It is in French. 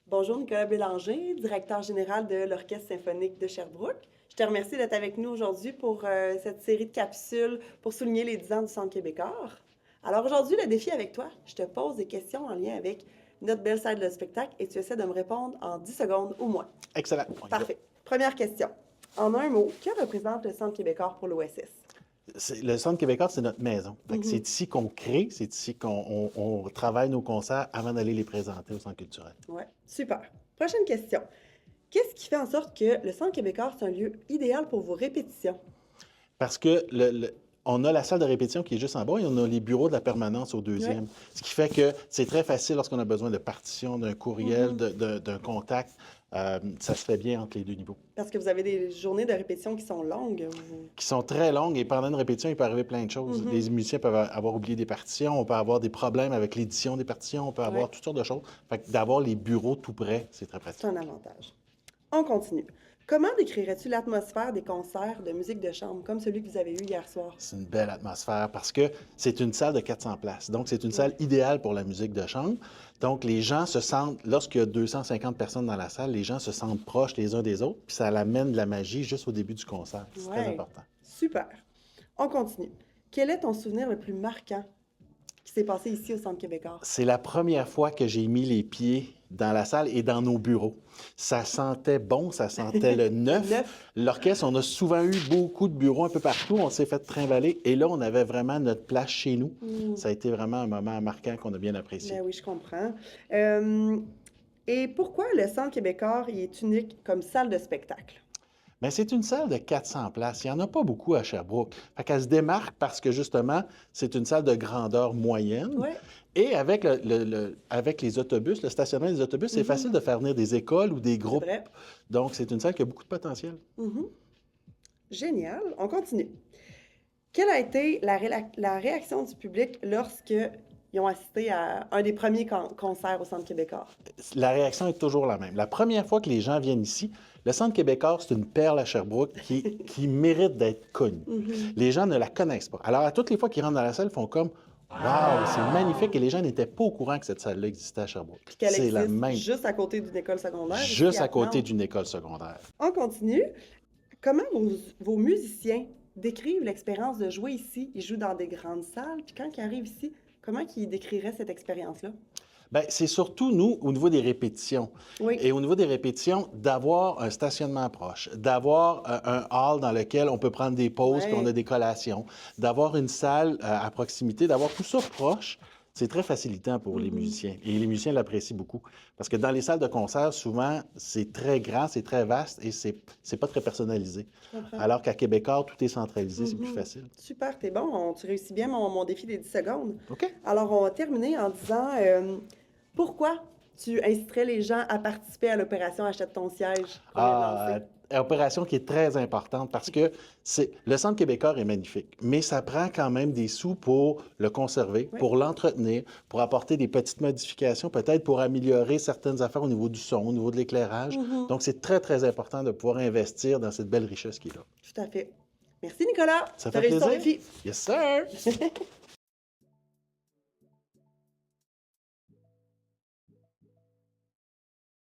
Bonjour Nicolas Bélanger, directeur général de l'Orchestre symphonique de Sherbrooke. Je te remercie d'être avec nous aujourd'hui pour cette série de capsules pour souligner les 10 ans du Centre québécois. Alors aujourd'hui, le défi avec toi, je te pose des questions en lien avec notre belle salle de spectacle et tu essaies de me répondre en 10 secondes ou moins. Excellent. Parfait. Première question. En un mot, que représente le Centre québécois pour l'OSS? Le Centre québécois, c'est notre maison. C'est ici qu'on crée, c'est ici qu'on travaille nos concerts avant d'aller les présenter au Centre culturel. Oui, super. Prochaine question. Qu'est-ce qui fait en sorte que le Centre québécois, c'est un lieu idéal pour vos répétitions? Parce que on a la salle de répétition qui est juste en bas et on a les bureaux de la permanence au deuxième. Ouais. Ce qui fait que c'est très facile lorsqu'on a besoin de partition, d'un courriel, d'un contact. Ça se fait bien entre les deux niveaux. Parce que vous avez des journées de répétition qui sont longues. Qui sont très longues et pendant une répétition, il peut arriver plein de choses. Les musiciens peuvent avoir oublié des partitions, on peut avoir des problèmes avec l'édition des partitions, on peut avoir toutes sortes de choses. Fait que d'avoir les bureaux tout près, c'est très pratique. C'est un avantage. On continue. Comment décrirais-tu l'atmosphère des concerts de musique de chambre comme celui que vous avez eu hier soir? C'est une belle atmosphère parce que c'est une salle de 400 places. Donc, c'est une salle idéale pour la musique de chambre. Donc, les gens se sentent, lorsqu'il y a 250 personnes dans la salle, les gens se sentent proches les uns des autres, puis ça amène de la magie juste au début du concert. C'est très important. Super. On continue. Quel est ton souvenir le plus marquant qui s'est passé ici au Centre québécois? C'est la première fois que j'ai mis les pieds dans la salle et dans nos bureaux. Ça sentait bon, ça sentait le neuf. L'orchestre, on a souvent eu beaucoup de bureaux un peu partout. On s'est fait trimballer et là, on avait vraiment notre place chez nous. Ça a été vraiment un moment marquant qu'on a bien apprécié. Ben oui, je comprends. Et pourquoi le Centre québécois est unique comme salle de spectacle? Bien, c'est une salle de 400 places. Il n'y en a pas beaucoup à Sherbrooke. Fait qu'elle se démarque parce que, justement, c'est une salle de grandeur moyenne. Ouais. Et avec, avec les autobus, le stationnement des autobus, c'est facile de faire venir des écoles ou des groupes. Vrai. Donc, c'est une salle qui a beaucoup de potentiel. Génial. On continue. Quelle a été la réaction du public lorsqu'ils ont assisté à un des premiers concerts au Centre québécois? La réaction est toujours la même. La première fois que les gens viennent ici, le Centre québécois, c'est une perle à Sherbrooke qui mérite d'être connue. Les gens ne la connaissent pas. Alors, à toutes les fois qu'ils rentrent dans la salle, ils font comme « Wow, c'est magnifique! » Et les gens n'étaient pas au courant que cette salle-là existait à Sherbrooke. Puis qu'elle C'est la existe même. juste à côté d'une école secondaire. Juste à côté d'une école secondaire. On continue. Comment vos musiciens décrivent l'expérience de jouer ici? Ils jouent dans des grandes salles, puis quand ils arrivent ici, comment ils décriraient cette expérience-là? Bien, c'est surtout, nous, au niveau des répétitions. Oui. Et au niveau des répétitions, d'avoir un stationnement proche, d'avoir un hall dans lequel on peut prendre des pauses, puis on a des collations, d'avoir une salle à proximité, d'avoir tout ça proche, c'est très facilitant pour les musiciens. Et les musiciens l'apprécient beaucoup. Parce que dans les salles de concert, souvent, c'est très grand, c'est très vaste et c'est pas très personnalisé. Alors qu'à Québécois, tout est centralisé, c'est plus facile. Super, t'es bon. Tu réussis bien mon défi des 10 secondes. OK. Alors, on va terminer en disant pourquoi tu inciterais les gens à participer à l'opération Achète ton siège qu'on vient de lancer? Opération qui est très importante parce que le Centre québécois est magnifique, mais ça prend quand même des sous pour le conserver, pour l'entretenir, pour apporter des petites modifications, peut-être pour améliorer certaines affaires au niveau du son, au niveau de l'éclairage. Donc, c'est très, très important de pouvoir investir dans cette belle richesse qui est là. Tout à fait. Merci, Nicolas. Ça T'as fait réussi ton plaisir. défi. Yes, sir!